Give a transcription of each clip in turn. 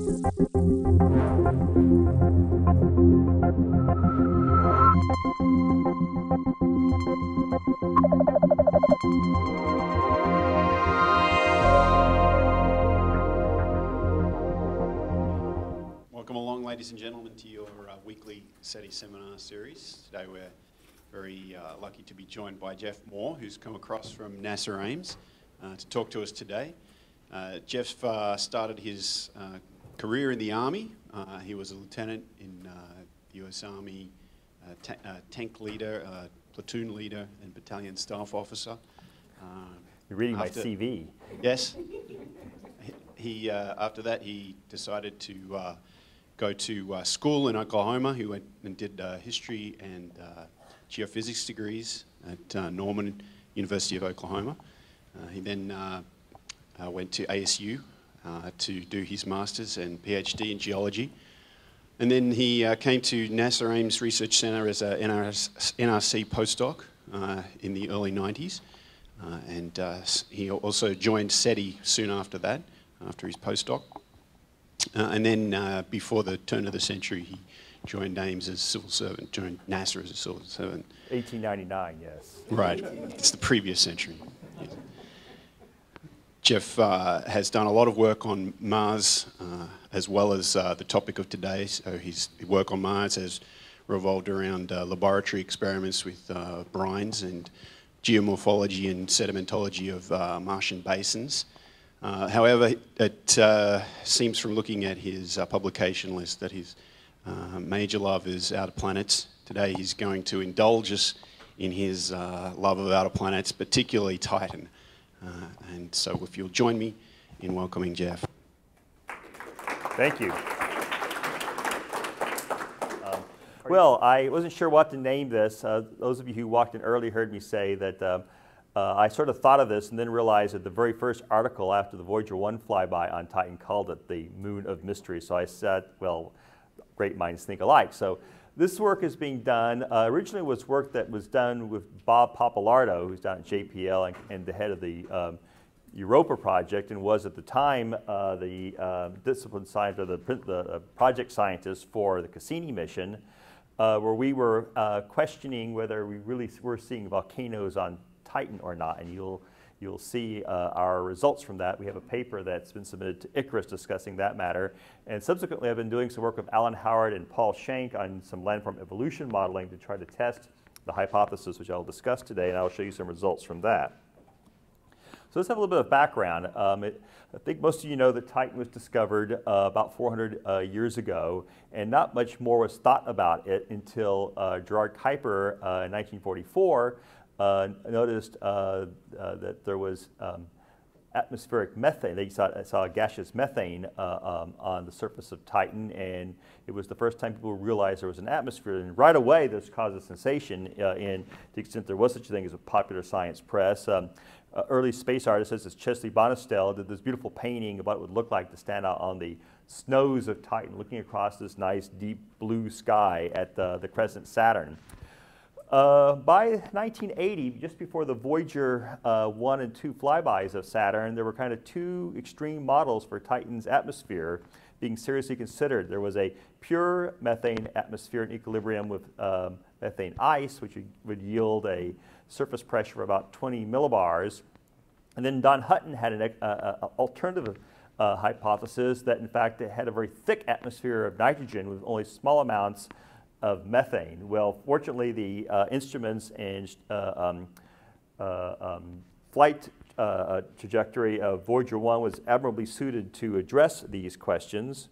Welcome along, ladies and gentlemen, to your weekly SETI seminar series. Today we're very lucky to be joined by Jeff Moore, who's come across from NASA Ames to talk to us today. Jeff started his career in the Army. He was a lieutenant in the US Army, tank leader, platoon leader, and battalion staff officer. You're reading my CV. Yes. He, after that, he decided to go to school in Oklahoma. He went and did history and geophysics degrees at Norman University of Oklahoma. He then went to ASU to do his master's and PhD in geology. And then he came to NASA Ames Research Center as an NRC postdoc in the early 90s. And he also joined SETI soon after that, after his postdoc. And then before the turn of the century, he joined Ames as a civil servant, joined NASA as a civil servant. 1899, yes. Right, it's the previous century. Yes. Jeff has done a lot of work on Mars, as well as the topic of today. So his work on Mars has revolved around laboratory experiments with brines and geomorphology and sedimentology of Martian basins. However, it seems from looking at his publication list that his major love is outer planets. Today he's going to indulge us in his love of outer planets, particularly Titan. And so if you'll join me in welcoming Jeff. Thank you. Well, I wasn't sure what to name this. Those of you who walked in early heard me say that I sort of thought of this and then realized that the very first article after the Voyager 1 flyby on Titan called it the Moon of Mystery. So I said, well, great minds think alike. So this work is being done. Originally was work that was done with Bob Papalardo, who's down at JPL and the head of the Europa project, and was at the time the discipline scientist, or the project scientist for the Cassini mission, where we were questioning whether we really were seeing volcanoes on Titan or not, and you'll see our results from that. We have a paper that's been submitted to Icarus discussing that matter, and subsequently I've been doing some work with Alan Howard and Paul Schenck on some landform evolution modeling to try to test the hypothesis, which I'll discuss today, and I'll show you some results from that. So let's have a little bit of background. I think most of you know that Titan was discovered about 400 years ago, and not much more was thought about it until Gerard Kuiper in 1944 noticed that there was atmospheric methane. They saw gaseous methane on the surface of Titan, and it was the first time people realized there was an atmosphere. And right away, this caused a sensation to the extent there was such a thing as a popular science press. Early space artist, such as Chesley Bonestell, did this beautiful painting of what it would look like to stand out on the snows of Titan, looking across this nice deep blue sky at the crescent Saturn. By 1980, just before the Voyager 1 and 2 flybys of Saturn, there were kind of two extreme models for Titan's atmosphere being seriously considered. There was a pure methane atmosphere in equilibrium with methane ice, which would yield a surface pressure of about 20 millibars. And then Don Hutton had an alternative hypothesis that, in fact, it had a very thick atmosphere of nitrogen with only small amounts of methane. Well, fortunately, the instruments and flight trajectory of Voyager 1 was admirably suited to address these questions.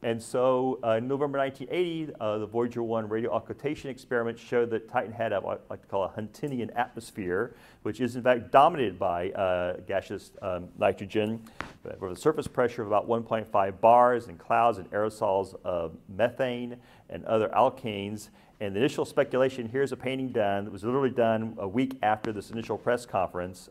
And so in November 1980, the Voyager 1 radio occultation experiment showed that Titan had what I like to call a Huntinian atmosphere, which is in fact dominated by gaseous nitrogen, with a surface pressure of about 1.5 bars and clouds and aerosols of methane and other alkanes. And the initial speculation, here's a painting done, that was literally done a week after this initial press conference,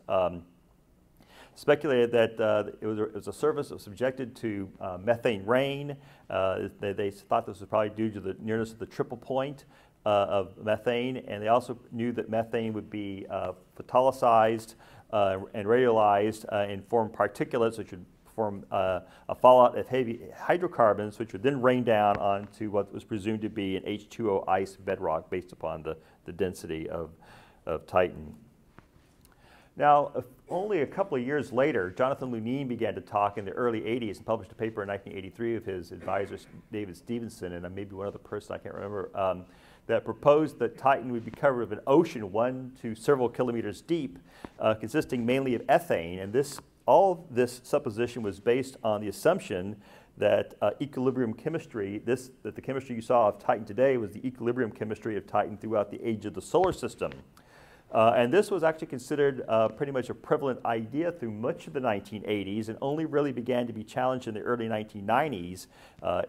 speculated that it was a surface that was subjected to methane rain. They thought this was probably due to the nearness of the triple point of methane, and they also knew that methane would be photolyzed and radialized and form particulates, which would form a fallout of heavy hydrocarbons, which would then rain down onto what was presumed to be an H2O ice bedrock based upon the density of Titan. Now, only a couple of years later, Jonathan Lunine began to talk in the early 80s and published a paper in 1983 with his advisor, David Stevenson, and maybe one other person, I can't remember, that proposed that Titan would be covered with an ocean 1 to several kilometers deep, consisting mainly of ethane. And all this supposition was based on the assumption that equilibrium chemistry, that the chemistry you saw of Titan today was the equilibrium chemistry of Titan throughout the age of the solar system. And this was actually considered pretty much a prevalent idea through much of the 1980s and only really began to be challenged in the early 1990s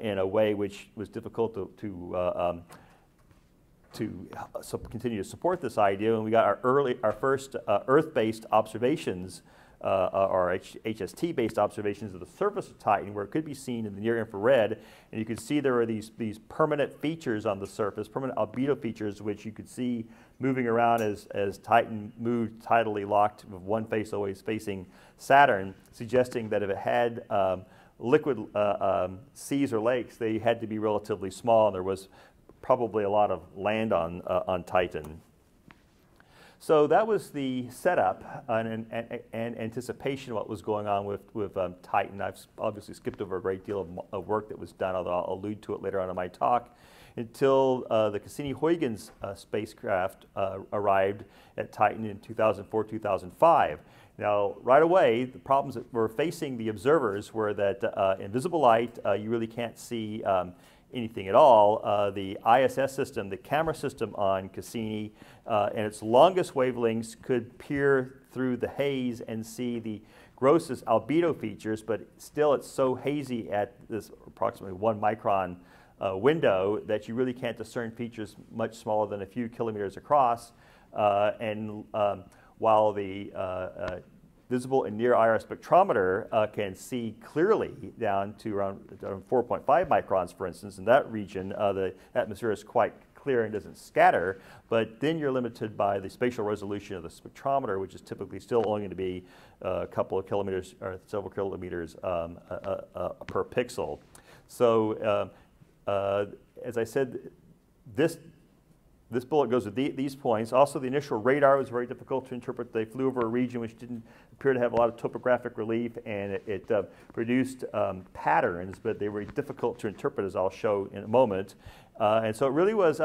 in a way which was difficult to continue to support this idea. And we got our first Earth-based observations, or HST-based observations of the surface of Titan, where it could be seen in the near infrared, and you could see there are these permanent features on the surface, permanent albedo features, which you could see moving around as Titan moved tidally locked with one face always facing Saturn, suggesting that if it had liquid seas or lakes, they had to be relatively small, and there was probably a lot of land on Titan. So that was the setup and anticipation of what was going on with Titan. I've obviously skipped over a great deal of work that was done, although I'll allude to it later on in my talk, until the Cassini-Huygens spacecraft arrived at Titan in 2004-2005. Now, right away, the problems that were facing the observers were that in visible light, you really can't see anything at all. The ISS system, the camera system on Cassini, and its longest wavelengths could peer through the haze and see the grossest albedo features, but still it's so hazy at this approximately 1 micron window that you really can't discern features much smaller than a few kilometers across. While the visible and near IR spectrometer can see clearly down to around 4.5 microns, for instance. In that region, the atmosphere is quite clear and doesn't scatter, but then you're limited by the spatial resolution of the spectrometer, which is typically still only going to be a couple of kilometers or several kilometers per pixel. So as I said, this bullet goes with these points. Also, the initial radar was very difficult to interpret. They flew over a region which didn't appear to have a lot of topographic relief, and it produced patterns, but they were difficult to interpret, as I'll show in a moment. And so it really was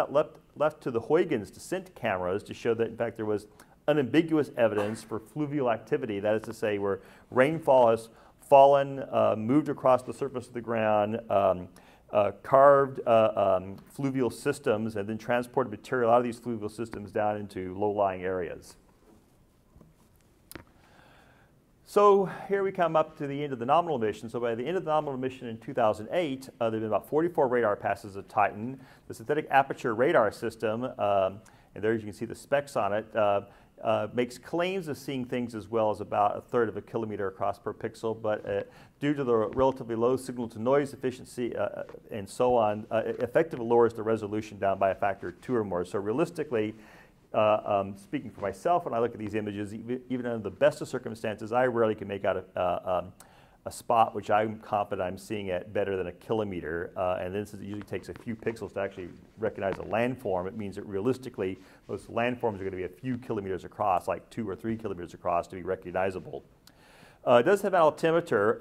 left to the Huygens descent cameras to show that, in fact, there was unambiguous evidence for fluvial activity. That is to say, where rainfall has fallen, moved across the surface of the ground, carved fluvial systems, and then transported material out of these fluvial systems down into low-lying areas. So here we come up to the end of the nominal mission. So by the end of the nominal mission in 2008, there have been about 44 radar passes of Titan. The synthetic Aperture radar system, and there you can see the specs on it, makes claims of seeing things as well as about 1/3 of a kilometer across per pixel, but due to the relatively low signal-to-noise efficiency and so on, it effectively lowers the resolution down by a factor of 2 or more. So realistically, speaking for myself, when I look at these images, even under the best of circumstances, I rarely can make out a spot which I'm confident I'm seeing at better than a kilometer. And this usually takes a few pixels to actually recognize a landform. It means that realistically, those landforms are going to be a few kilometers across, like 2 or 3 kilometers across, to be recognizable. It does have an altimeter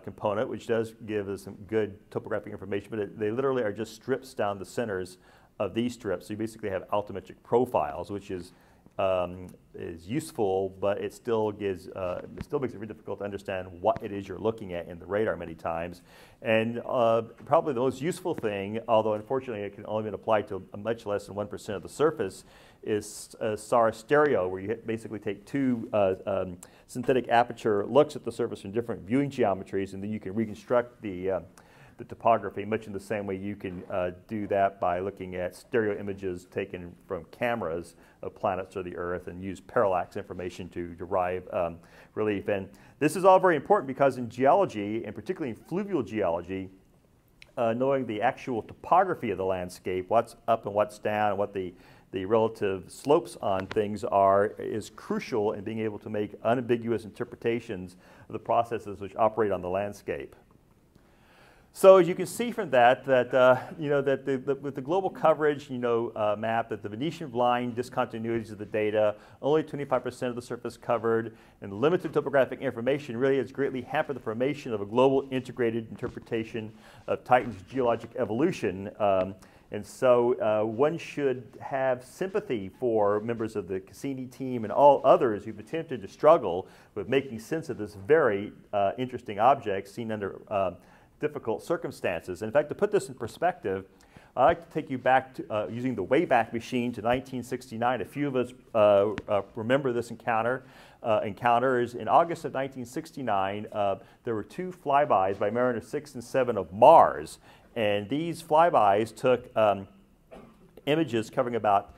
component, which does give us some good topographic information, but they literally are just strips down the centers of these strips. So you basically have altimetric profiles, which is useful, but it still makes it very difficult to understand what it is you're looking at in the radar many times. And probably the most useful thing, although unfortunately it can only be applied to much less than 1% of the surface, is SAR stereo, where you basically take 2 synthetic aperture looks at the surface from different viewing geometries, and then you can reconstruct the topography much in the same way you can do that by looking at stereo images taken from cameras of planets or the Earth and use parallax information to derive relief. And this is all very important because in geology, and particularly in fluvial geology, knowing the actual topography of the landscape, what's up and what's down, and what the the relative slopes on things is crucial in being able to make unambiguous interpretations of the processes which operate on the landscape. So as you can see from that you know, with the global coverage, you know, map, that the Venetian blind discontinuities of the data, only 25% of the surface covered, and limited topographic information really has greatly hampered the formation of a global integrated interpretation of Titan's geologic evolution. And so one should have sympathy for members of the Cassini team and all others who've attempted to struggle with making sense of this very interesting object seen under difficult circumstances. In fact, to put this in perspective, I'd like to take you back to, using the Wayback Machine, to 1969. A few of us remember this encounters. In August of 1969, there were 2 flybys by Mariner 6 and 7 of Mars. And these flybys took images covering about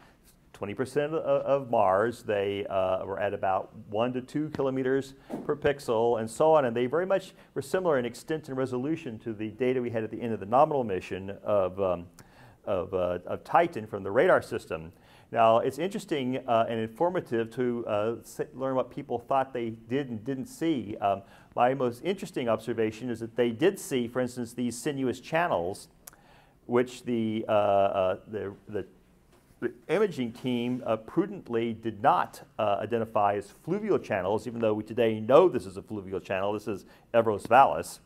20% of Mars. They were at about 1 to 2 kilometers per pixel and so on. And they very much were similar in extent and resolution to the data we had at the end of the nominal mission of Titan from the radar system. Now, it's interesting and informative to learn what people thought they did and didn't see. My most interesting observation is that they did see, for instance, these sinuous channels, which the imaging team prudently did not identify as fluvial channels, even though we today know this is a fluvial channel. This is Evros Vallis.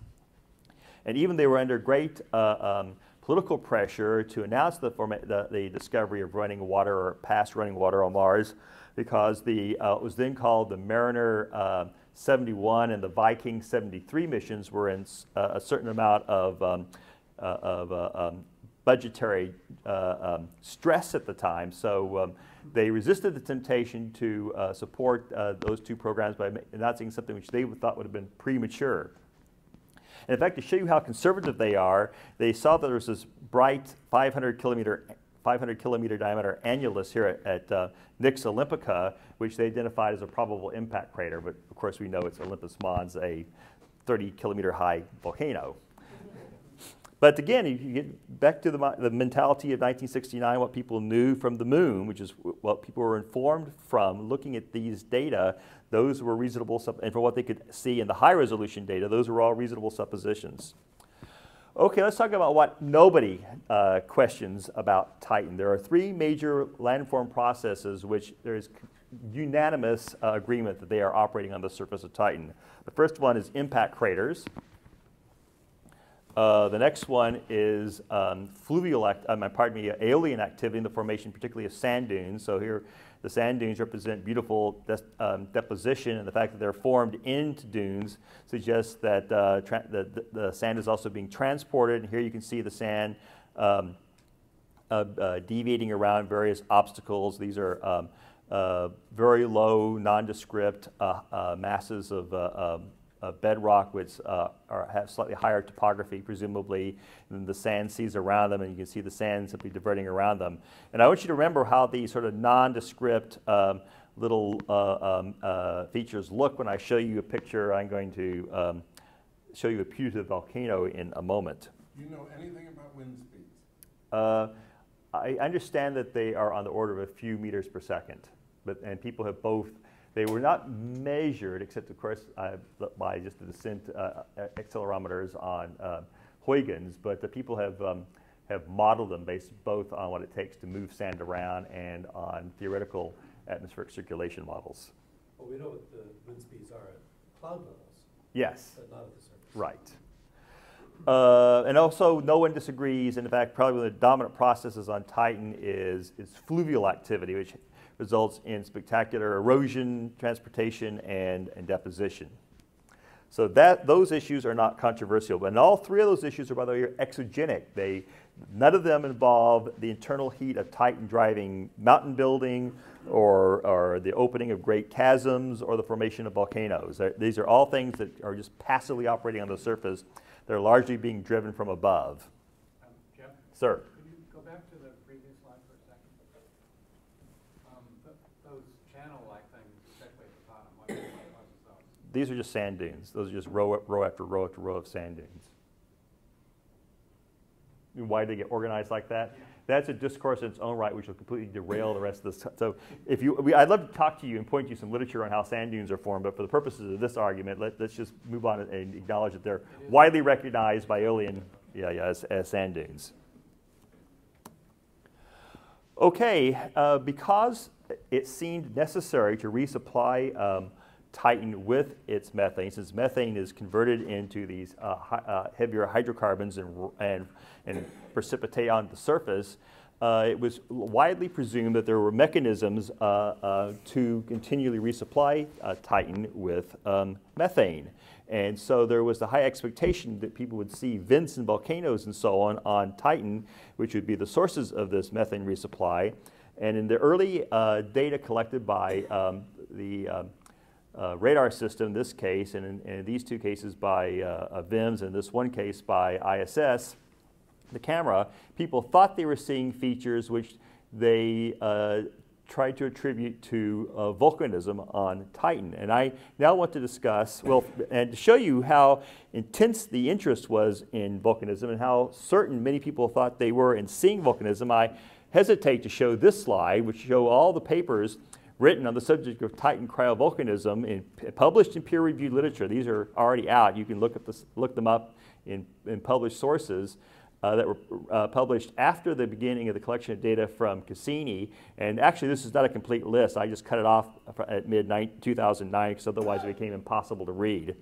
And even they were under great political pressure to announce the discovery of running water or past running water on Mars, because it was then called the Mariner 71 and the Viking 73 missions were in a certain amount of budgetary stress at the time. So they resisted the temptation to support those 2 programs by announcing something which they thought would have been premature. And in fact, to show you how conservative they are, they saw that there was this bright 500 kilometer diameter annulus here at Nix Olympica, which they identified as a probable impact crater. But of course, we know it's Olympus Mons, a 30 kilometer high volcano. But again, if you get back to the mentality of 1969, what people knew from the moon, which is what people were informed from looking at these data, those were reasonable, and for what they could see in the high resolution data, those were all reasonable suppositions. Okay, let's talk about what nobody questions about Titan. There are 3 major landform processes which there is unanimous agreement that they are operating on the surface of Titan. The first one is impact craters. The next one is aeolian activity in the formation, particularly of sand dunes. So here, the sand dunes represent beautiful deposition, and the fact that they're formed into dunes suggests that the sand is also being transported. And here you can see the sand deviating around various obstacles. These are very low, nondescript masses of bedrock, which have slightly higher topography, presumably, than the sand seas around them, and you can see the sand simply diverting around them. And I want you to remember how these sort of nondescript little features look when I show you a picture. I'm going to show you a putative volcano in a moment. Do you know anything about wind speeds? I understand that they are on the order of a few meters per second, and people have both. They were not measured, except of course by just the descent accelerometers on Huygens, but the people have modeled them based both on what it takes to move sand around and on theoretical atmospheric circulation models. Well, we know what the wind speeds are at cloud levels. Yes. But not at the surface. Right. And also, no one disagrees. And in fact, probably one of the dominant processes on Titan is fluvial activity, which results in spectacular erosion, transportation, and deposition. So those issues are not controversial. And all 3 of those issues are, by the way, exogenic. None of them involve the internal heat of Titan driving mountain building or the opening of great chasms or the formation of volcanoes. These are all things that are just passively operating on the surface. They're largely being driven from above. Jeff? Sir? Could you go back to the previous slide for a second? Those channel-like things, especially at the bottom, what causes those? These are just sand dunes. Those are just row after row after row of sand dunes. And why do they get organized like that? that's a discourse in its own right, which will completely derail the rest of this. So if I'd love to talk to you and point you some literature on how sand dunes are formed, but for the purposes of this argument, let's just move on and acknowledge that they're widely recognized by aeolian as sand dunes. Okay, because it seemed necessary to resupply Titan with its methane, since methane is converted into these heavier hydrocarbons and precipitate on the surface, it was widely presumed that there were mechanisms to continually resupply Titan with methane. And so there was the high expectation that people would see vents and volcanoes and so on Titan, which would be the sources of this methane resupply. And in the early data collected by the radar system, in this case, and in these two cases by VIMS, and this one case by ISS, the camera, people thought they were seeing features which they tried to attribute to volcanism on Titan. And I now want to discuss, well, and to show you how intense the interest was in volcanism and how certain many people thought they were in seeing volcanism, I hesitate to show this slide, which show all the papers written on the subject of Titan cryovolcanism published in peer-reviewed literature. These are already out. You can look them up in published sources that were published after the beginning of the collection of data from Cassini. And actually, this is not a complete list. I just cut it off at mid-2009 because otherwise it became impossible to read.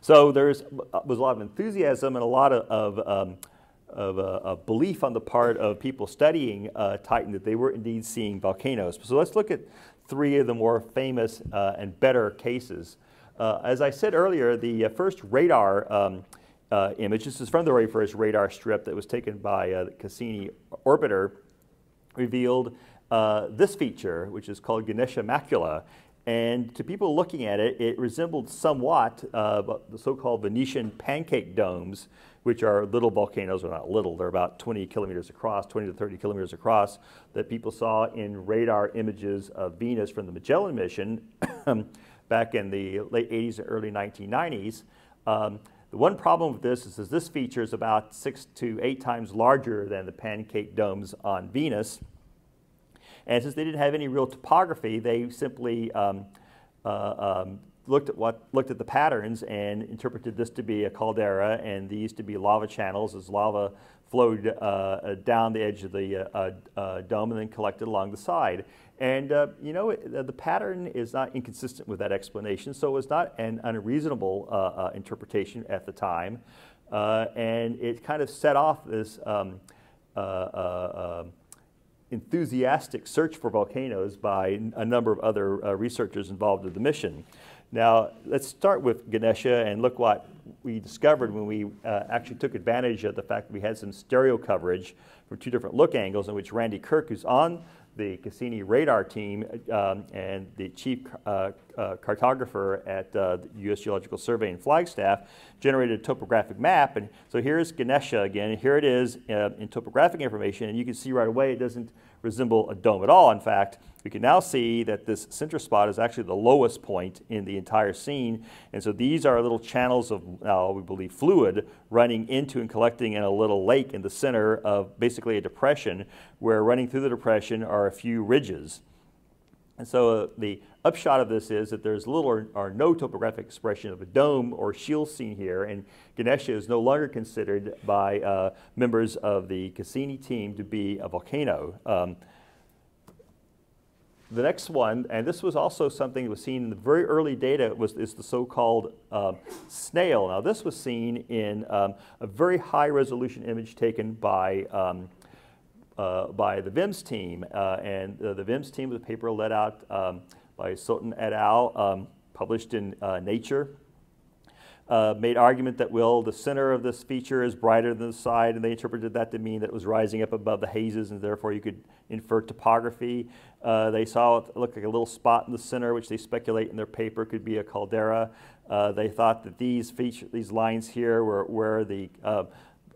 So there was a lot of enthusiasm and a lot of belief on the part of people studying Titan that they were indeed seeing volcanoes. So let's look at three of the more famous and better cases. As I said earlier, the first radar image, this is from the very first radar strip that was taken by the Cassini orbiter, revealed this feature, which is called Ganesha macula. And to people looking at it, it resembled somewhat the so-called Venetian pancake domes, which are little volcanoes, or not little, they're about 20 kilometers across, 20 to 30 kilometers across, that people saw in radar images of Venus from the Magellan mission back in the late 80s and early 1990s. The one problem with this is that this feature is about 6 to 8 times larger than the pancake domes on Venus. And since they didn't have any real topography, they simply looked at the patterns and interpreted this to be a caldera and these to be lava channels as lava flowed down the edge of the dome and then collected along the side. And you know, the pattern is not inconsistent with that explanation, so it was not an unreasonable interpretation at the time. And it kind of set off this enthusiastic search for volcanoes by a number of other researchers involved with the mission. Now, let's start with Ganesha and look what we discovered when we actually took advantage of the fact that we had some stereo coverage from 2 different look angles in which Randy Kirk, who's on the Cassini radar team and the chief cartographer at the U.S. Geological Survey in Flagstaff, generated a topographic map. And so here's Ganesha again, and here it is in topographic information, and you can see right away it doesn't resemble a dome at all. In fact, we can now see that this center spot is actually the lowest point in the entire scene. And so these are little channels of, we believe, fluid running into and collecting in a little lake in the center of basically a depression, where running through the depression are a few ridges. And so the upshot of this is that there's little or no topographic expression of a dome or shield seen here, and Ganesha is no longer considered by members of the Cassini team to be a volcano. The next one, and this was also something that was seen in the very early data, is the so-called snail. Now this was seen in a very high resolution image taken by the VIMS team, and the VIMS team was a paper led out by Sotin et al., published in Nature. Made argument that, well, the center of this feature is brighter than the side, and they interpreted that to mean that it was rising up above the hazes, and therefore you could infer topography. They saw it look like a little spot in the center, which they speculate in their paper could be a caldera. They thought that these lines here were where the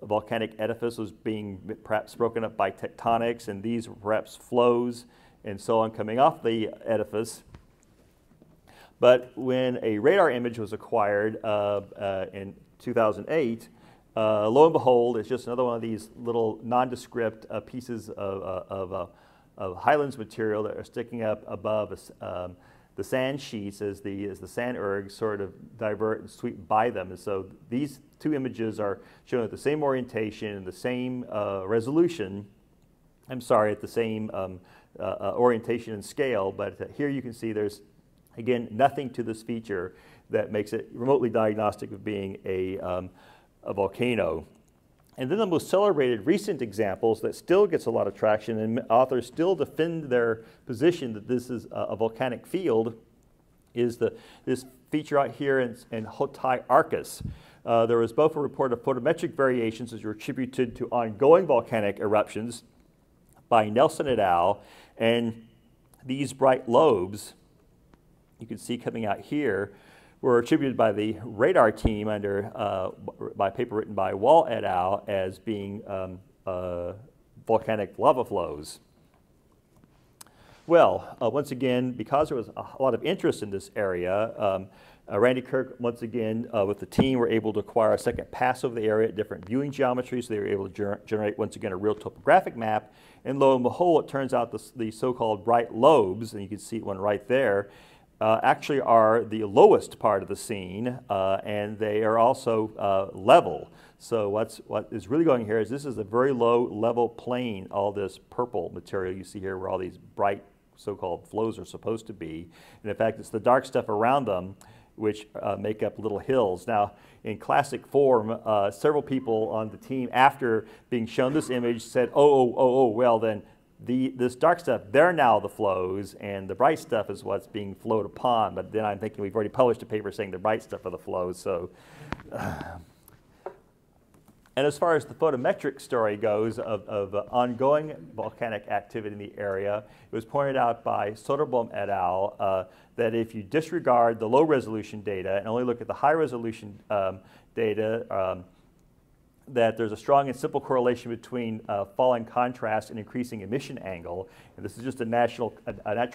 volcanic edifice was being perhaps broken up by tectonics, and these were perhaps flows and so on coming off the edifice. But when a radar image was acquired in 2008, Lo and behold, it's just another one of these little nondescript pieces of highlands material that are sticking up above the sand sheets as the sand ergs sort of divert and sweep by them. And so these two images are shown at the same orientation and the same resolution. I'm sorry, at the same orientation and scale, but here you can see there's, again, nothing to this feature that makes it remotely diagnostic of being a volcano. And then the most celebrated recent examples that still gets a lot of traction and authors still defend their position that this is a volcanic field is this feature out here in Hotai Arcus. There was both a report of photometric variations which were attributed to ongoing volcanic eruptions by Nelson et al. And these bright lobes, you can see coming out here, were attributed by the radar team by a paper written by Wall et al. As being volcanic lava flows. Well, once again, because there was a lot of interest in this area, Randy Kirk, once again, with the team, were able to acquire a second pass over the area at different viewing geometries. So they were able to generate, once again, a real topographic map. And lo and behold, it turns out the so-called bright lobes, and you can see one right there, actually are the lowest part of the scene, and they are also level. So what is really going here is this is a very low level plane, all this purple material you see here where all these bright so-called flows are supposed to be. And in fact, it's the dark stuff around them which make up little hills. Now, in classic form, several people on the team, after being shown this image, said, well then, this dark stuff, they're now the flows, and the bright stuff is what's being flowed upon. But then I'm thinking we've already published a paper saying the bright stuff are the flows. So, and as far as the photometric story goes of ongoing volcanic activity in the area, it was pointed out by Soderblom et al. That if you disregard the low resolution data and only look at the high resolution data, that there's a strong and simple correlation between falling contrast and increasing emission angle. And this is just a natural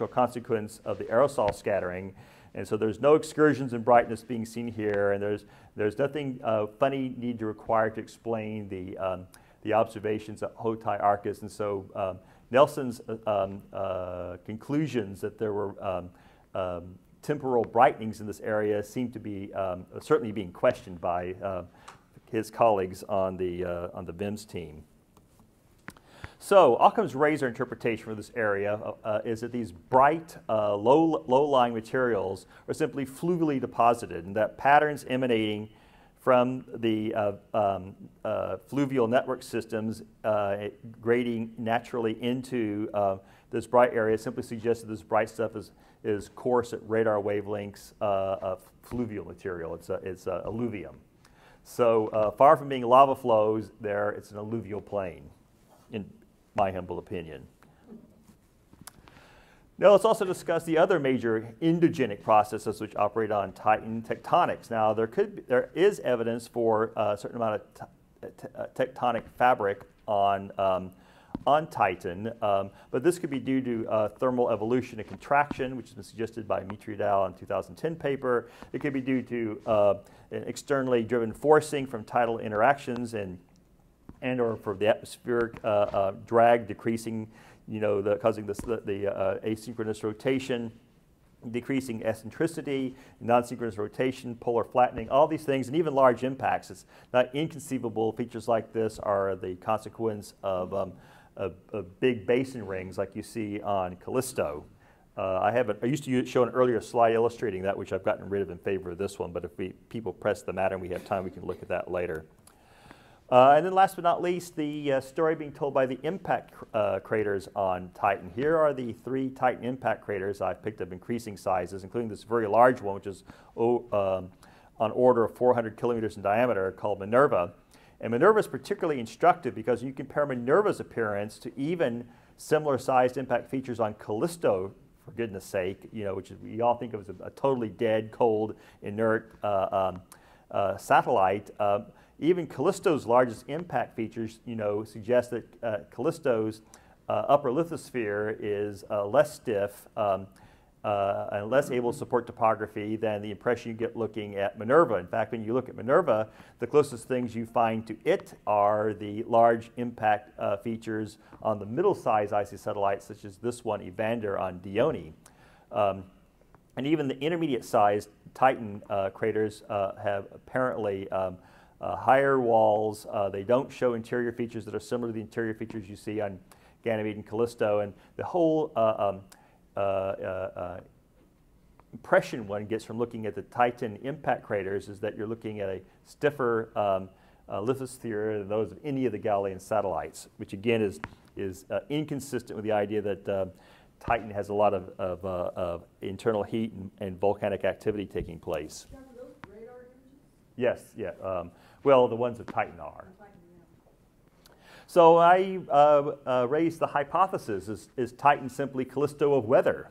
consequence of the aerosol scattering. And so there's no excursions in brightness being seen here, and there's nothing funny need to require to explain the observations at Hotai Arcus. And so Nelson's conclusions that there were temporal brightenings in this area seem to be certainly being questioned by his colleagues on the VIMS team. So Occam's Razor interpretation for this area is that these bright, low-lying materials are simply fluvially deposited, and that patterns emanating from the fluvial network systems grading naturally into this bright area simply suggests that this bright stuff is coarse at radar wavelengths of fluvial material. It's alluvium. So far from being lava flows, it's an alluvial plain, in my humble opinion. Now let's also discuss the other major endogenic processes which operate on Titan, tectonics. Now there is evidence for a certain amount of tectonic fabric on Titan, but this could be due to thermal evolution and contraction, which has been suggested by Mitri et al. In a 2010 paper. It could be due to externally driven forcing from tidal interactions and or for the atmospheric drag decreasing, causing the asynchronous rotation, decreasing eccentricity, non-synchronous rotation, polar flattening, all these things, and even large impacts. It's not inconceivable. Features like this are the consequence of big basin rings like you see on Callisto. I used to show an earlier slide illustrating that, which I've gotten rid of in favor of this one, but if people press the matter and we have time, we can look at that later. And then last but not least, the story being told by the impact craters on Titan. Here are the 3 Titan impact craters I've picked up increasing sizes, including this very large one, which is on order of 400 kilometers in diameter, called Minerva. And Minerva is particularly instructive because you compare Minerva's appearance to even similar-sized impact features on Callisto, for goodness sake, which we all think of as a totally dead, cold, inert satellite. Even Callisto's largest impact features, suggest that Callisto's upper lithosphere is less stiff and less able to support topography than the impression you get looking at Minerva. In fact, when you look at Minerva, the closest things you find to it are the large impact features on the middle-sized icy satellites, such as this one, Evander, on Dione. And even the intermediate-sized Titan craters have apparently higher walls. They don't show interior features that are similar to the interior features you see on Ganymede and Callisto. And the whole impression one gets from looking at the Titan impact craters is that you're looking at a stiffer lithosphere than those of any of the Galilean satellites, which again is inconsistent with the idea that Titan has a lot of internal heat and volcanic activity taking place. John, are those radar images? Yes, yeah. Well, the ones of Titan are. So I raised the hypothesis, is Titan simply Callisto of weather?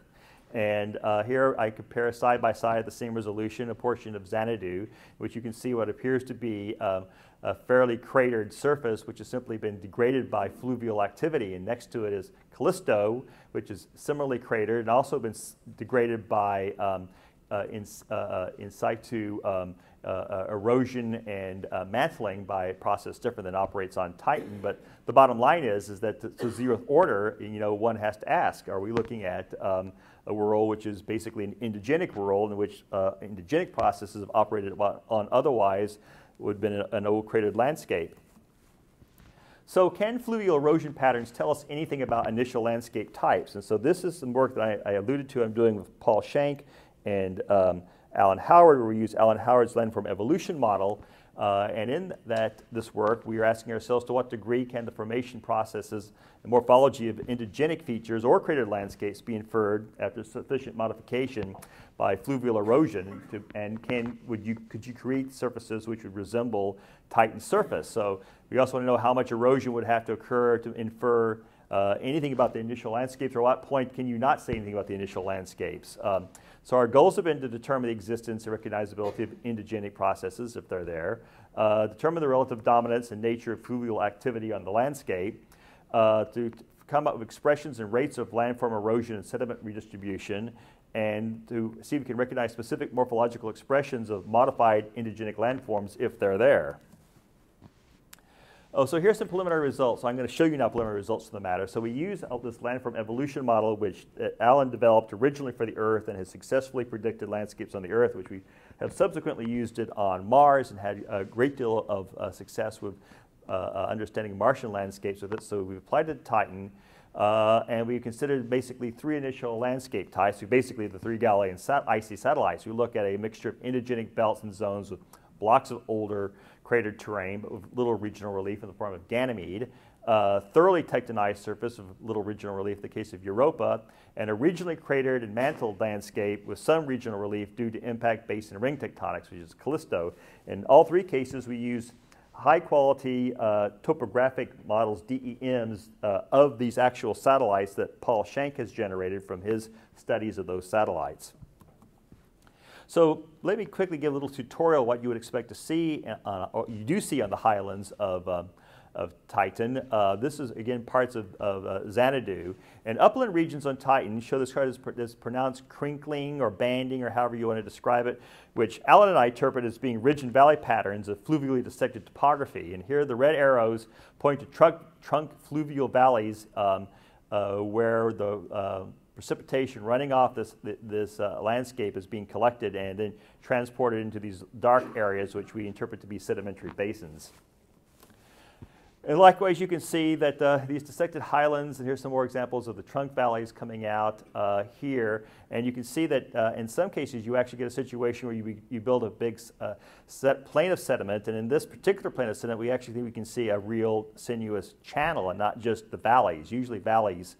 And here I compare side by side at the same resolution a portion of Xanadu, which you can see what appears to be a fairly cratered surface, which has simply been degraded by fluvial activity. And next to it is Callisto, which is similarly cratered and also been degraded by in situ erosion and mantling by a process different than operates on Titan. But the bottom line is that to zeroth order, one has to ask, are we looking at a world which is basically an endogenic world in which endogenic processes have operated on otherwise would have been an old cratered landscape. So can fluvial erosion patterns tell us anything about initial landscape types? And so this is some work that I alluded to I'm doing with Paul Schenk and Alan Howard, where we use Alan Howard's Landform Evolution Model. And in this work, we are asking ourselves to what degree can the formation processes and morphology of endogenic features or cratered landscapes be inferred after sufficient modification by fluvial erosion, could you create surfaces which would resemble Titan's surface? So we also want to know how much erosion would have to occur to infer anything about the initial landscapes, or at what point can you not say anything about the initial landscapes? So our goals have been to determine the existence and recognizability of endogenic processes, if they're there, determine the relative dominance and nature of fluvial activity on the landscape, to come up with expressions and rates of landform erosion and sediment redistribution, and to see if we can recognize specific morphological expressions of modified endogenic landforms if they're there. Oh, so here's some preliminary results. So I'm going to show you now preliminary results of the matter. So we use this landform evolution model, which Alan developed originally for the Earth and has successfully predicted landscapes on the Earth, which we have subsequently used it on Mars and had a great deal of success with understanding Martian landscapes with it. So we've applied it to Titan, and we considered basically three initial landscape types, so basically the three Galilean icy satellites. We look at a mixture of endogenic belts and zones with blocks of older cratered terrain, but with little regional relief in the form of Ganymede, thoroughly tectonized surface of little regional relief in the case of Europa, and a regionally cratered and mantled landscape with some regional relief due to impact basin ring tectonics, which is Callisto. In all three cases, we use high-quality topographic models, DEMs, of these actual satellites that Paul Schenk has generated from his studies of those satellites. So let me quickly give a little tutorial what you would expect to see, or you do see on the highlands of Titan. This is, again, parts of Xanadu. And upland regions on Titan show this pronounced crinkling or banding, or however you want to describe it, which Alan and I interpret as being ridge and valley patterns of fluvially dissected topography. And here the red arrows point to trunk fluvial valleys where the precipitation running off this landscape is being collected and then transported into these dark areas, which we interpret to be sedimentary basins. And likewise, you can see that these dissected highlands, and here's some more examples of the trunk valleys coming out here. And you can see that in some cases, you actually get a situation where you build a big plane of sediment. And in this particular plane of sediment, we actually think we can see a real sinuous channel and not just the valleys. Usually valleys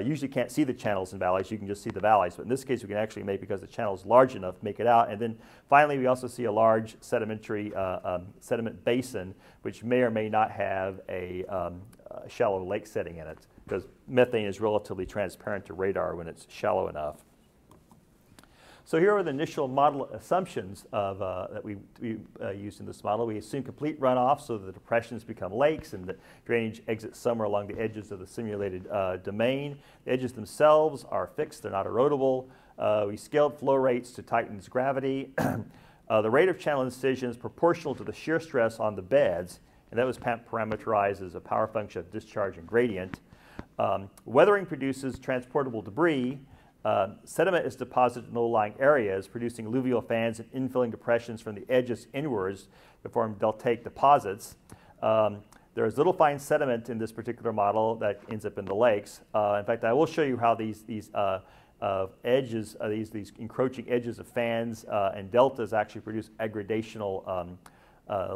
usually can't see the channels and valleys, you can just see the valleys. But in this case, we can actually make, because the channel is large enough, make it out. And then finally, we also see a large sedimentary sediment basin, which may or may not have a shallow lake setting in it, because methane is relatively transparent to radar when it's shallow enough. So here are the initial model assumptions that we used in this model. We assume complete runoff so that the depressions become lakes and the drainage exits somewhere along the edges of the simulated domain. The edges themselves are fixed, they're not erodible. We scaled flow rates to Titan's gravity. The rate of channel incision is proportional to the shear stress on the beds, and that was parameterized as a power function of discharge and gradient. Weathering produces transportable debris. Sediment is deposited in low-lying areas, producing alluvial fans and infilling depressions from the edges inwards to form deltaic deposits. There is little fine sediment in this particular model that ends up in the lakes. In fact, I will show you how these edges, these encroaching edges of fans and deltas actually produce aggradational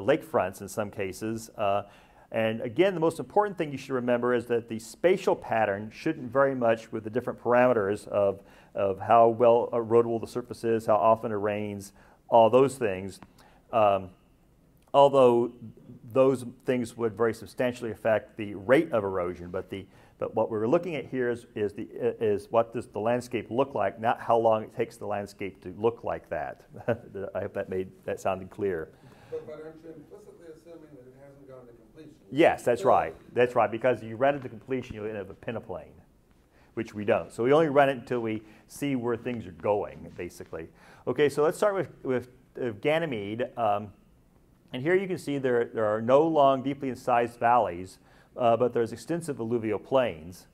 lake fronts in some cases. And again, the most important thing you should remember is that the spatial pattern shouldn't vary much with the different parameters of how well erodible the surface is, how often it rains, all those things. Although those things would very substantially affect the rate of erosion, but what we're looking at here is what does the landscape look like, not how long it takes the landscape to look like that. I hope that made that sounded clear. But aren't you implicitly assuming that it hasn't gone to completion? Yes, that's right. That's right, because you run it to completion, you'll end up with a peneplain, which we don't. So we only run it until we see where things are going, basically. Okay, so let's start with Ganymede. And here you can see there are no long, deeply incised valleys, but there's extensive alluvial plains.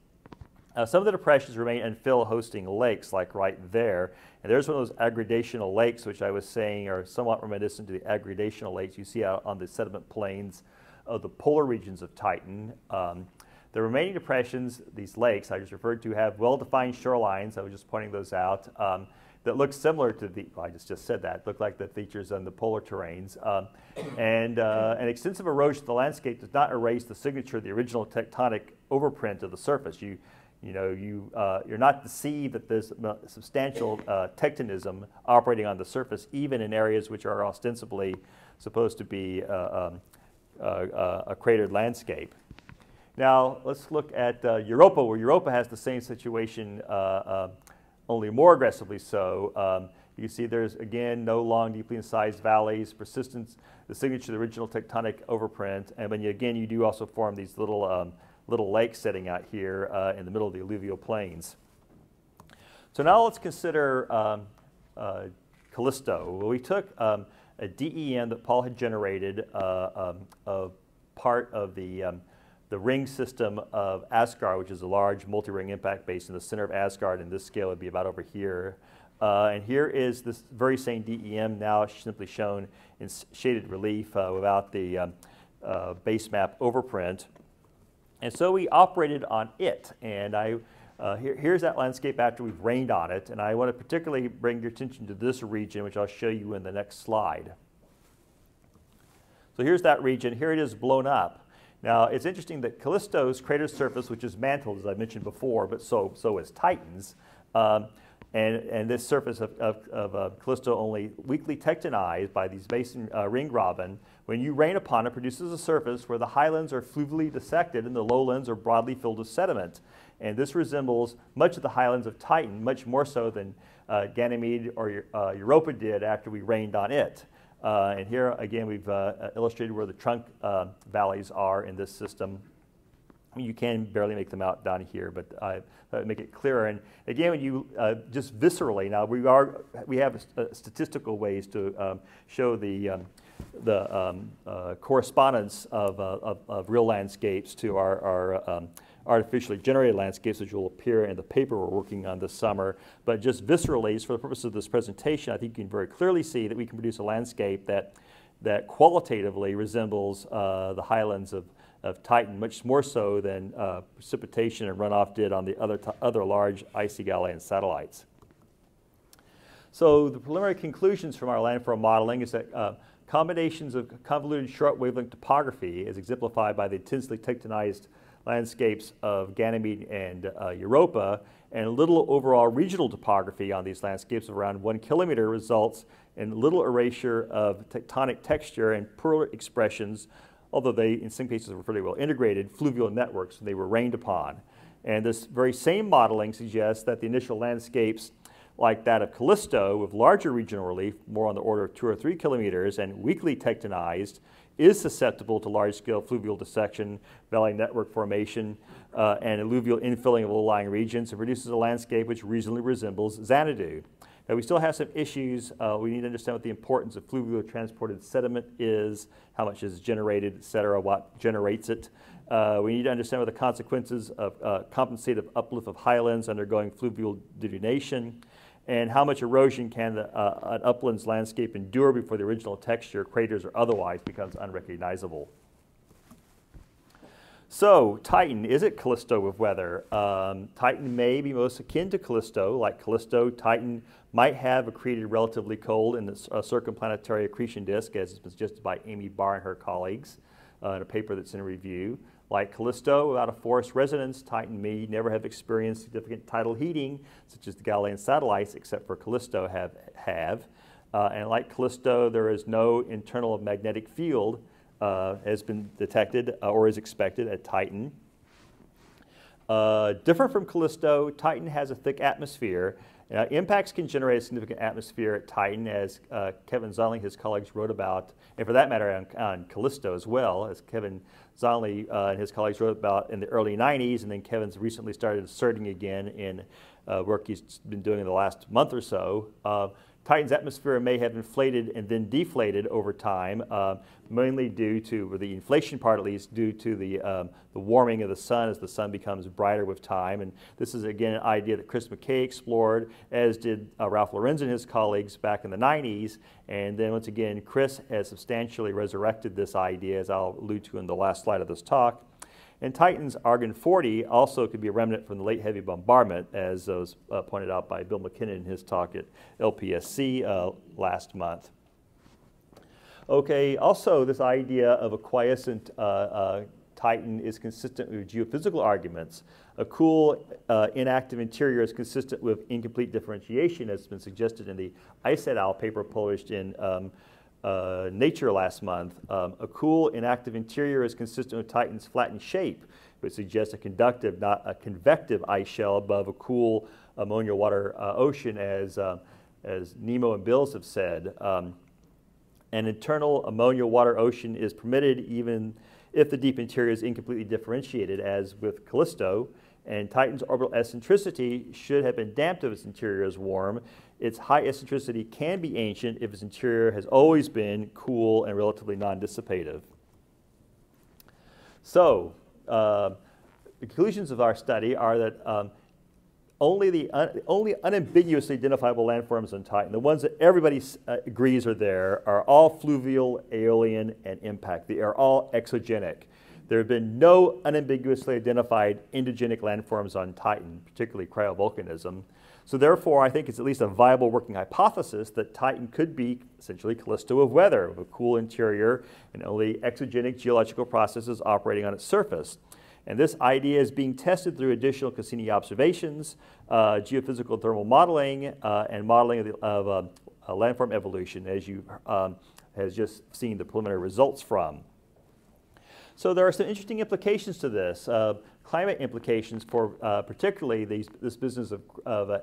Some of the depressions remain unfilled, hosting lakes, like right there. And there's one of those aggradational lakes, which I was saying are somewhat reminiscent to the aggradational lakes you see out on the sediment plains of the polar regions of Titan. The remaining depressions, these lakes I just referred to, have well-defined shorelines. I was just pointing those out. That look similar to the, well, I just said that, look like the features on the polar terrains. And extensive erosion of the landscape does not erase the signature of the original tectonic overprint of the surface. You're not deceived that there's substantial tectonism operating on the surface, even in areas which are ostensibly supposed to be a cratered landscape. Now, let's look at Europa, where Europa has the same situation, only more aggressively so. You see there's, again, no long, deeply incised valleys, persistence, the signature of the original tectonic overprint, and then again, you do also form these little lakes setting out here in the middle of the alluvial plains. So now let's consider Callisto. Well, we took a DEM that Paul had generated of part of the ring system of Asgard, which is a large multi-ring impact basin. The center of Asgard in this scale would be about over here. And here is this very same DEM now simply shown in shaded relief without the base map overprint. And so we operated on it. And here's that landscape after we've rained on it. And I want to particularly bring your attention to this region, which I'll show you in the next slide. So here's that region. Here it is blown up. Now, it's interesting that Callisto's crater surface, which is mantled, as I mentioned before, but so is Titan's, and this surface of Callisto only weakly tectonized by these basin ring graben. When you rain upon it, produces a surface where the highlands are fluvially dissected and the lowlands are broadly filled with sediment. And this resembles much of the highlands of Titan, much more so than Ganymede or Europa did after we rained on it. And here, again, we've illustrated where the trunk valleys are in this system. I mean, you can barely make them out down here, but I make it clearer. And again, when you just viscerally, now we have statistical ways to show the correspondence of real landscapes to our artificially generated landscapes, which will appear in the paper we're working on this summer. But just viscerally, for the purpose of this presentation, I think you can very clearly see that we can produce a landscape that qualitatively resembles the highlands of Titan, much more so than precipitation and runoff did on the other large icy Galilean satellites. So the preliminary conclusions from our landform modeling is that combinations of convoluted short wavelength topography, as exemplified by the intensely tectonized landscapes of Ganymede and Europa, and little overall regional topography on these landscapes of around 1 kilometer results in little erasure of tectonic texture and poor expressions, although they, in some cases, were fairly well integrated fluvial networks when they were rained upon. And this very same modeling suggests that the initial landscapes like that of Callisto, with larger regional relief, more on the order of 2 or 3 kilometers, and weakly tectonized, is susceptible to large-scale fluvial dissection, valley network formation, and alluvial infilling of low-lying regions, and produces a landscape which reasonably resembles Xanadu. Now, we still have some issues. We need to understand what the importance of fluvial transported sediment is, how much is generated, et cetera, what generates it. We need to understand what the consequences of compensative uplift of highlands undergoing fluvial denudation, and how much erosion can an uplands landscape endure before the original texture, craters or otherwise, becomes unrecognizable. So, Titan, is it Callisto with weather? Titan may be most akin to Callisto. Like Callisto, Titan might have accreted relatively cold in the circumplanetary accretion disk, as has been suggested by Amy Barr and her colleagues in a paper that's in review. Like Callisto, without a forest resonance, Titan may never have experienced significant tidal heating, such as the Galilean satellites, except for Callisto have. And like Callisto, there is no internal magnetic field has been detected or is expected at Titan. Different from Callisto, Titan has a thick atmosphere. Impacts can generate a significant atmosphere at Titan, as Kevin Zonley and his colleagues wrote about, and for that matter on Callisto as well, as Kevin Zonley and his colleagues wrote about in the early 90s, and then Kevin's recently started asserting again in work he's been doing in the last month or so. Titan's atmosphere may have inflated and then deflated over time, mainly due to, or the inflation part at least, due to the warming of the sun as the sun becomes brighter with time. And this is again an idea that Chris McKay explored, as did Ralph Lorenz and his colleagues back in the 90s. And then once again, Chris has substantially resurrected this idea, as I'll allude to in the last slide of this talk. And Titan's Argon-40 also could be a remnant from the late heavy bombardment, as was pointed out by Bill McKinnon in his talk at LPSC last month. Okay, also this idea of a quiescent Titan is consistent with geophysical arguments. A cool, inactive interior is consistent with incomplete differentiation, as has been suggested in the Ice et al. Paper published in Nature last month. A cool, inactive interior is consistent with Titan's flattened shape, which suggests a conductive, not a convective ice shell above a cool ammonia water ocean, as Nemo and Bills have said. An internal ammonia water ocean is permitted even if the deep interior is incompletely differentiated, as with Callisto, and Titan's orbital eccentricity should have been damped if its interior is warm. Its high eccentricity can be ancient if its interior has always been cool and relatively non-dissipative. So, the conclusions of our study are that only unambiguously identifiable landforms on Titan, the ones that everybody agrees are there, are all fluvial, aeolian, and impact. They are all exogenic. There have been no unambiguously identified endogenic landforms on Titan, particularly cryovolcanism. So therefore, I think it's at least a viable working hypothesis that Titan could be essentially Callisto of weather, with a cool interior and only exogenic geological processes operating on its surface. And this idea is being tested through additional Cassini observations, geophysical thermal modeling, and modeling of landform evolution, as you has just seen the preliminary results from. So there are some interesting implications to this, climate implications for particularly this business of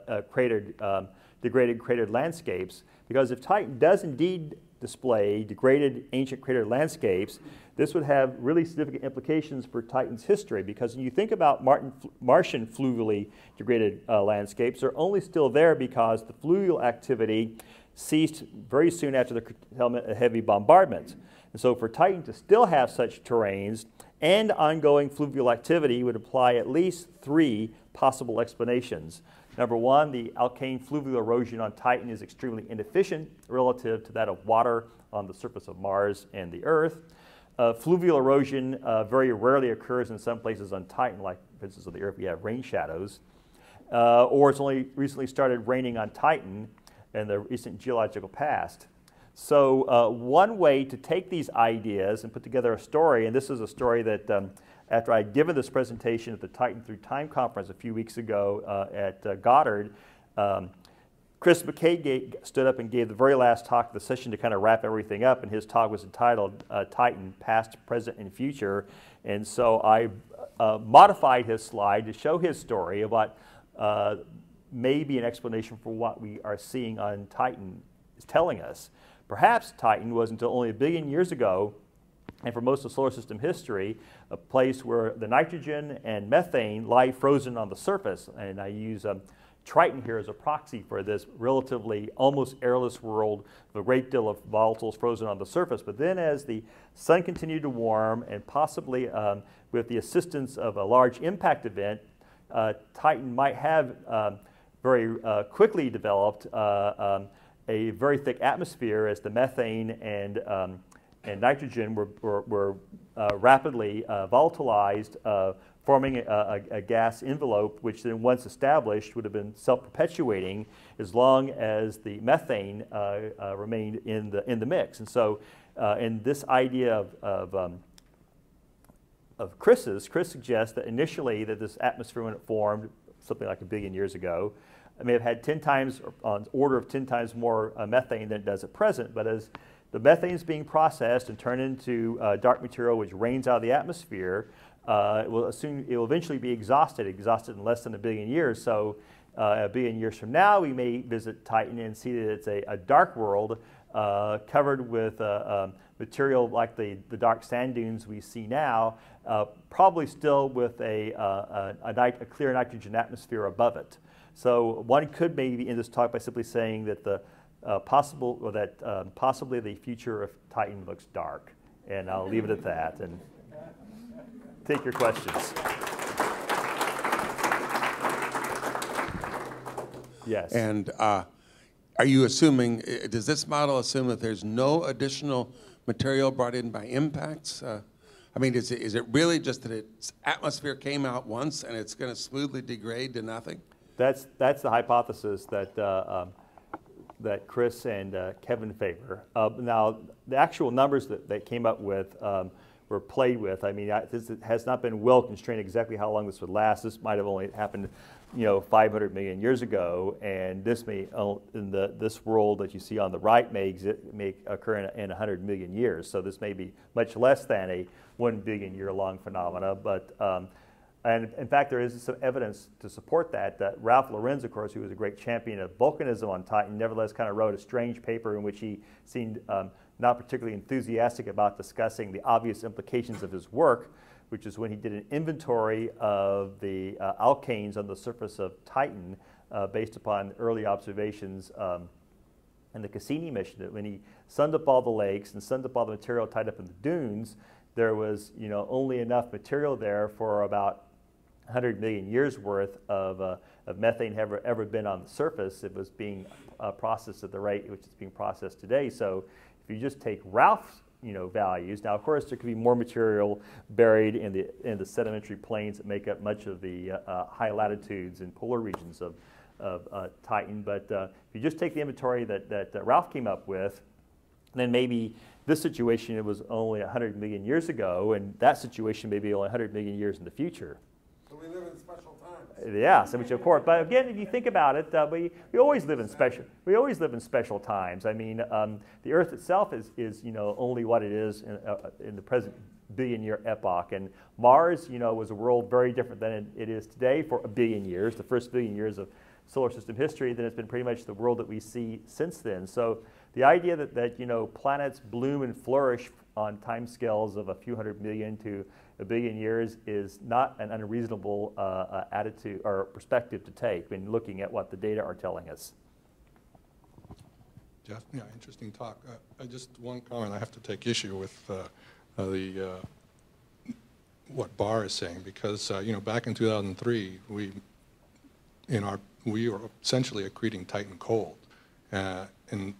degraded cratered landscapes, because if Titan does indeed display degraded ancient cratered landscapes, this would have really significant implications for Titan's history, because when you think about Martian fluvially degraded landscapes, they're only still there because the fluvial activity ceased very soon after the curtailment of heavy bombardment. And so for Titan to still have such terrains and ongoing fluvial activity would imply at least 3 possible explanations. Number one, the alkane fluvial erosion on Titan is extremely inefficient relative to that of water on the surface of Mars and the Earth. Fluvial erosion very rarely occurs in some places on Titan, like for instance of the Earth we have rain shadows, or it's only recently started raining on Titan in the recent geological past. So one way to take these ideas and put together a story, and this is a story that after I'd given this presentation at the Titan Through Time conference a few weeks ago at Goddard, Chris McKay stood up and gave the very last talk of the session to kind of wrap everything up, and his talk was entitled Titan, Past, Present, and Future. And so I modified his slide to show his story of what may be an explanation for what we are seeing on Titan is telling us. Perhaps Titan was until only 1 billion years ago and for most of solar system history, a place where the nitrogen and methane lie frozen on the surface. And I use Triton here as a proxy for this relatively almost airless world with a great deal of volatiles frozen on the surface. But then as the sun continued to warm, and possibly with the assistance of a large impact event, Titan might have very quickly developed a very thick atmosphere as the methane and nitrogen were rapidly volatilized, forming a gas envelope, which then once established would have been self-perpetuating as long as the methane remained in the mix. And so in this idea of Chris's, Chris suggests that initially that this atmosphere, when it formed something like 1 billion years ago, it may have had 10 times, on order of 10 times more methane than it does at present. But as the methane is being processed and turned into dark material which rains out of the atmosphere, it will eventually be exhausted in less than 1 billion years. So 1 billion years from now, we may visit Titan and see that it's a dark world covered with material like the dark sand dunes we see now, probably still with a clear nitrogen atmosphere above it. So one could maybe end this talk by simply saying that possibly the future of Titan looks dark, and I'll leave it at that and take your questions. Yes. And are you assuming, does this model assume that there's no additional material brought in by impacts? I mean, is it really just that its atmosphere came out once and it's going to smoothly degrade to nothing? That's the hypothesis that that Chris and Kevin favor. Now, the actual numbers that they came up with were played with. I mean, this has not been well constrained exactly how long this would last. This might have only happened, 500 million years ago, and this may this world that you see on the right may occur in 100 million years. So this may be much less than a 1 billion year long phenomena, but. And in fact, there is some evidence to support that Ralph Lorenz, of course, who was a great champion of volcanism on Titan, nevertheless kind of wrote a strange paper in which he seemed not particularly enthusiastic about discussing the obvious implications of his work, which is when he did an inventory of the alkanes on the surface of Titan based upon early observations in the Cassini mission. That when he sunned up all the lakes and sunned up all the material tied up in the dunes, there was only enough material there for about 100 million years worth of methane ever been on the surface. It was being processed at the rate which it's being processed today. So if you just take Ralph's values, now of course there could be more material buried in the sedimentary plains that make up much of the high latitudes and polar regions of Titan. But if you just take the inventory that Ralph came up with, then maybe this situation, it was only 100 million years ago, and that situation may be only 100 million years in the future. So we live in special times. Yeah, so which of course, but again, if you think about it, we always live in special times. I mean, the Earth itself is only what it is in the present billion-year epoch, and Mars was a world very different than it is today for 1 billion years, the first 1 billion years of solar system history. Then it's been pretty much the world that we see since then. So the idea that planets bloom and flourish on timescales of a few 100 million to 1 billion years is not an unreasonable attitude or perspective to take when looking at what the data are telling us. Jeff, yeah, interesting talk. Just one comment. I have to take issue with what Barr is saying, because back in 2003 we were essentially accreting Titan cold, and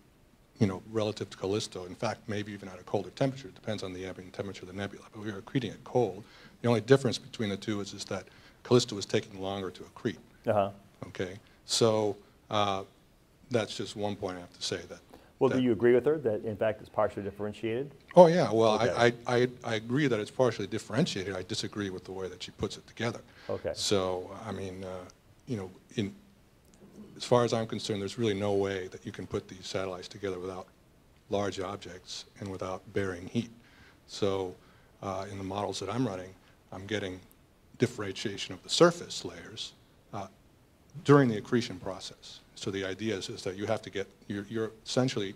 relative to Callisto. In fact, maybe even at a colder temperature. It depends on the ambient temperature of the nebula. But we were accreting it cold. The only difference between the two is that Callisto was taking longer to accrete. Uh-huh. Okay, so that's just one point I have to say. Well, do you agree with her that in fact it's partially differentiated? Oh yeah. Well, okay. I agree that it's partially differentiated. I disagree with the way that she puts it together. Okay. So I mean, as far as I'm concerned, there's really no way that you can put these satellites together without large objects and without bearing heat. So in the models that I'm running, I'm getting differentiation of the surface layers during the accretion process. So the idea is that you have to get, you're essentially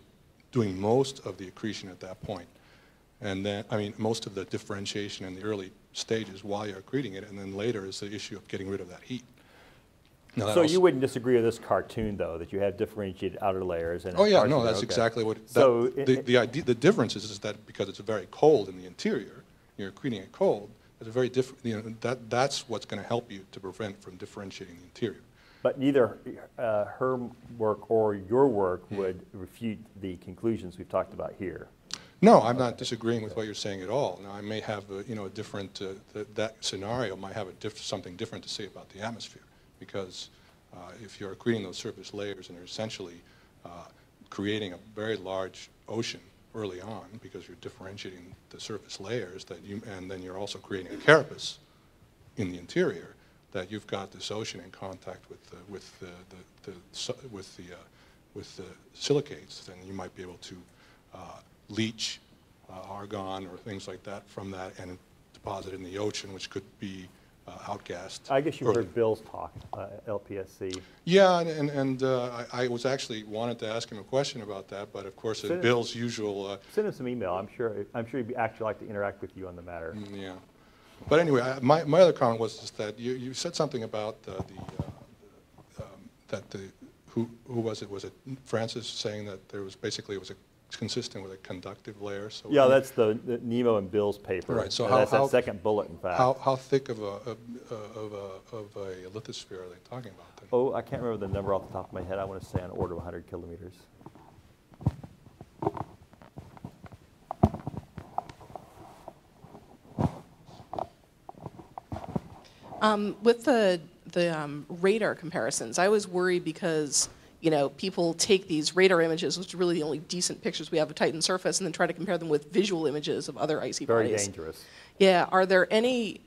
doing most of the accretion at that point. And then, I mean, most of the differentiation in the early stages while you're accreting it, and then later is the issue of getting rid of that heat. Now, that So also, you wouldn't disagree with this cartoon, though, that you have differentiated outer layers? And oh yeah, parts no, of it? that's Okay. exactly what. So The idea, the difference is that because it's very cold in the interior, you're accreting it cold. It's a very different. You know, that's what's going to help you to prevent from differentiating the interior. But neither her work or your work would refute the conclusions we've talked about here. No, I'm not disagreeing with what you're saying at all. Now, I may have a, you know, a different, that scenario might have something different to say about the atmosphere, because if you're accreting those surface layers and you're essentially creating a very large ocean early on, because you're differentiating the surface layers, and then you're also creating a carapace in the interior, that you've got this ocean in contact with the silicates, then you might be able to leach argon or things like that from that and deposit in the ocean, which could be outgassed. I guess you early. heard Bill's talk, LPSC. Yeah, and I was actually wanted to ask him a question about that, but of course, Bill's usual. Send us some email. I'm sure he'd actually like to interact with you on the matter. Yeah, but anyway, my other comment was just that you said something about who was it? Was it Francis saying that there was basically it was consistent with a conductive layer? So Yeah, that's the Nemo and Bill's paper. Right. So that's how that second bullet, in fact. how thick of a lithosphere are they talking about then? Oh, I can't remember the number off the top of my head. I want to say on order of 100 kilometers. With the radar comparisons, I was worried because, you know, people take these radar images, which are really the only decent pictures we have of Titan's surface, and then try to compare them with visual images of other icy Very bodies. dangerous. Yeah. Are there any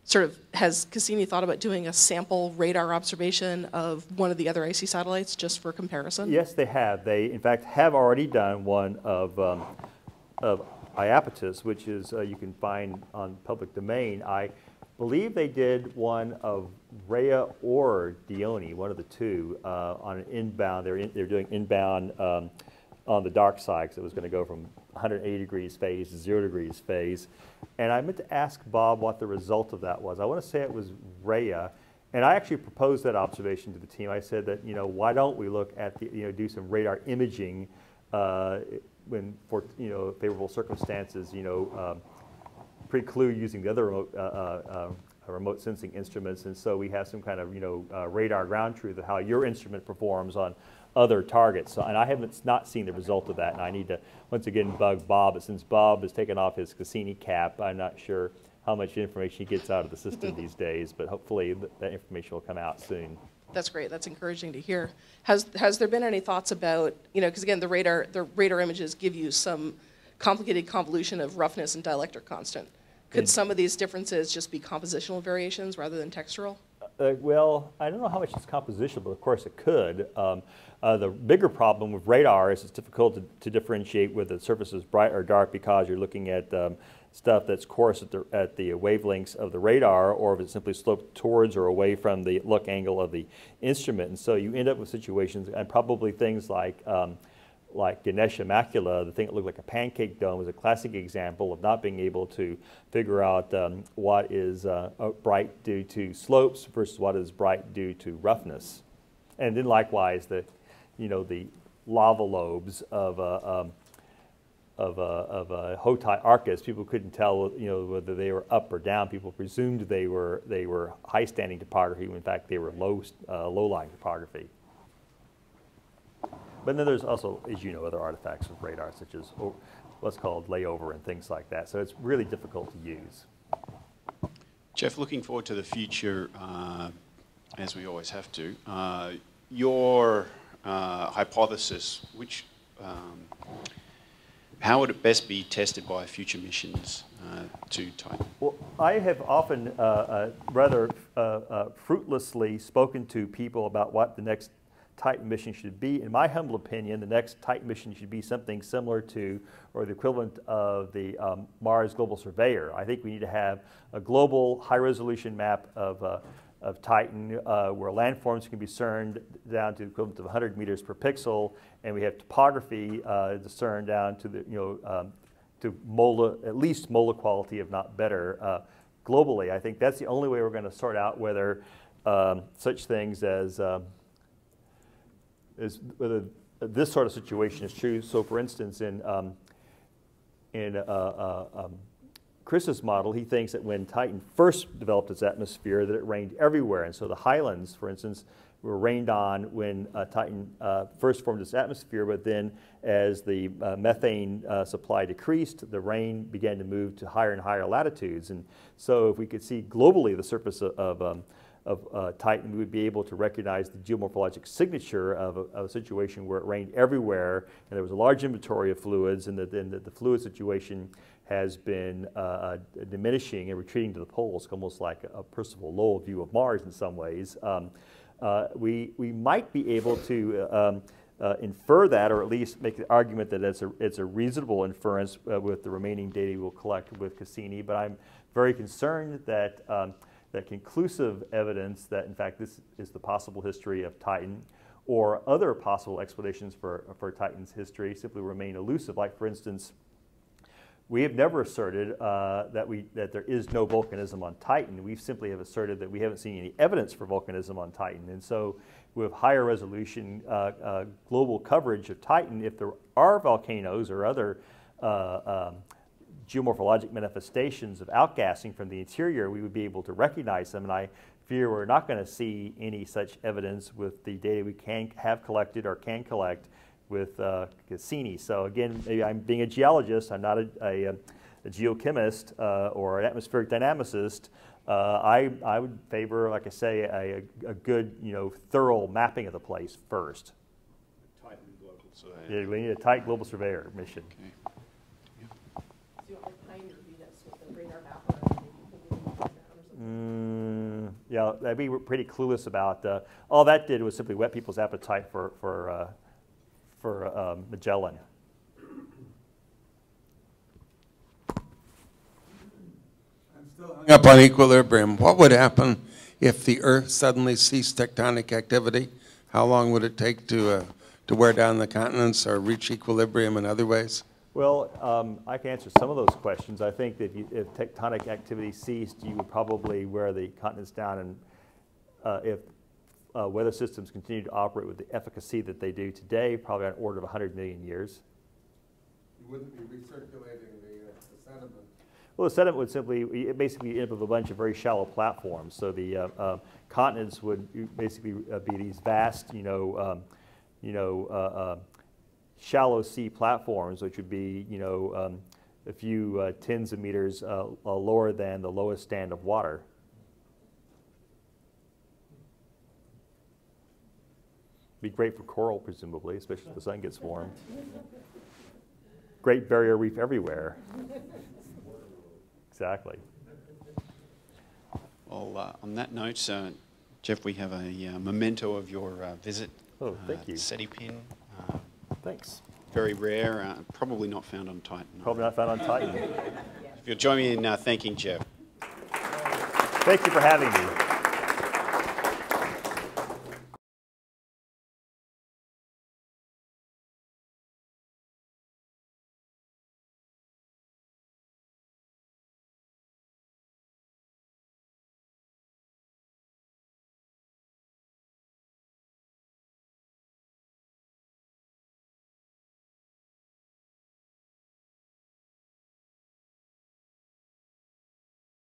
sort of, has Cassini thought about doing a sample radar observation of one of the other icy satellites just for comparison? Yes, they have. They, in fact, have already done one of Aperture, which is you can find on public domain. I believe they did one of Rhea or Dione, one of the two, on an inbound. They're doing inbound on the dark side, because it was going to go from 180 degrees phase to 0 degrees phase. And I meant to ask Bob what the result of that was. I want to say it was Rhea. And I actually proposed that observation to the team. I said that, you know, why don't we look at the, you know, do some radar imaging when, for, you know, favorable circumstances, you know, preclude using the other remote sensing instruments, and so we have some kind of, you know, radar ground truth of how your instrument performs on other targets. So, and I haven't not seen the result of that, and I need to once again bug Bob. But since Bob has taken off his Cassini cap, I'm not sure how much information he gets out of the system these days. But hopefully that information will come out soon. That's great. That's encouraging to hear. Has there been any thoughts about, you know, because again, the radar images give you some complicated convolution of roughness and dielectric constant. Could some of these differences just be compositional variations rather than textural? Well, I don't know how much it's compositional, but of course it could. The bigger problem with radar is it's difficult to differentiate whether the surface is bright or dark, because you're looking at stuff that's coarse at the wavelengths of the radar, or if it's simply sloped towards or away from the look angle of the instrument. And so you end up with situations, and probably things like Ganesha macula, the thing that looked like a pancake dome, is a classic example of not being able to figure out what is bright due to slopes versus what is bright due to roughness. And then likewise, the lava lobes of Hotai Arcus, people couldn't tell, you know, whether they were up or down. People presumed they were high-standing topography when in fact they were low-lying topography. But then there's also, as you know, other artifacts with radar, such as what's called layover and things like that. So it's really difficult to use. Jeff, looking forward to the future, as we always have to. Your hypothesis, how would it best be tested by future missions to Titan? Well, I have often rather fruitlessly spoken to people about what the next Titan mission should be. In my humble opinion, the next Titan mission should be something similar to, or the equivalent of, the Mars Global Surveyor. I think we need to have a global high-resolution map of Titan where landforms can be discerned down to the equivalent of 100 meters per pixel, and we have topography discerned down to the, molar, at least molar quality, if not better, globally. I think that's the only way we're going to sort out whether such things as whether this sort of situation is true. So, for instance, in Chris's model, he thinks that when Titan first developed its atmosphere, that it rained everywhere, and so the highlands, for instance, were rained on when Titan first formed its atmosphere, but then as the methane supply decreased, the rain began to move to higher and higher latitudes. And so if we could see globally the surface of Titan, we would be able to recognize the geomorphologic signature of a situation where it rained everywhere, and there was a large inventory of fluids, and then the fluid situation has been diminishing and retreating to the poles, almost like a Percival Lowell view of Mars in some ways. We might be able to infer that, or at least make the argument that it's a reasonable inference with the remaining data we'll collect with Cassini, but I'm very concerned that that conclusive evidence that, in fact, this is the possible history of Titan, or other possible explanations for Titan's history simply remain elusive. Like, for instance, we have never asserted that there is no volcanism on Titan. We simply have asserted that we haven't seen any evidence for volcanism on Titan. And so with higher resolution global coverage of Titan, if there are volcanoes or other geomorphologic manifestations of outgassing from the interior, we would be able to recognize them. And I fear we're not going to see any such evidence with the data we have collected or can collect with Cassini. So again, maybe I'm being a geologist, I'm not a geochemist or an atmospheric dynamicist. I would favor, like I say, a good, thorough mapping of the place first. Titan global surveyor. Yeah, we need a tight global surveyor mission. Okay. Do you want to kind of read us with the radar mapper and maybe put it down or something? Yeah, that'd be pretty clueless about. All that did was simply whet people's appetite for Magellan. I'm still hung up on equilibrium. What would happen if the Earth suddenly ceased tectonic activity? How long would it take to wear down the continents or reach equilibrium in other ways? Well, I can answer some of those questions. I think that if tectonic activity ceased, you would probably wear the continents down, and if weather systems continue to operate with the efficacy that they do today, probably on an order of 100 million years. You wouldn't be recirculating the sediment. Well, the sediment would simply, basically end up with a bunch of very shallow platforms. So the continents would basically be these vast, shallow sea platforms, which would be, a few tens of meters lower than the lowest stand of water. Be great for coral, presumably, especially if the sun gets warm. Great barrier reef everywhere. Exactly. Well, on that note, Jeff, we have a memento of your visit. Oh, thank you. SETI pin. Thanks. Very rare, probably not found on Titan. Probably not found on Titan. If you'll join me in thanking Jeff. Thank you for having me.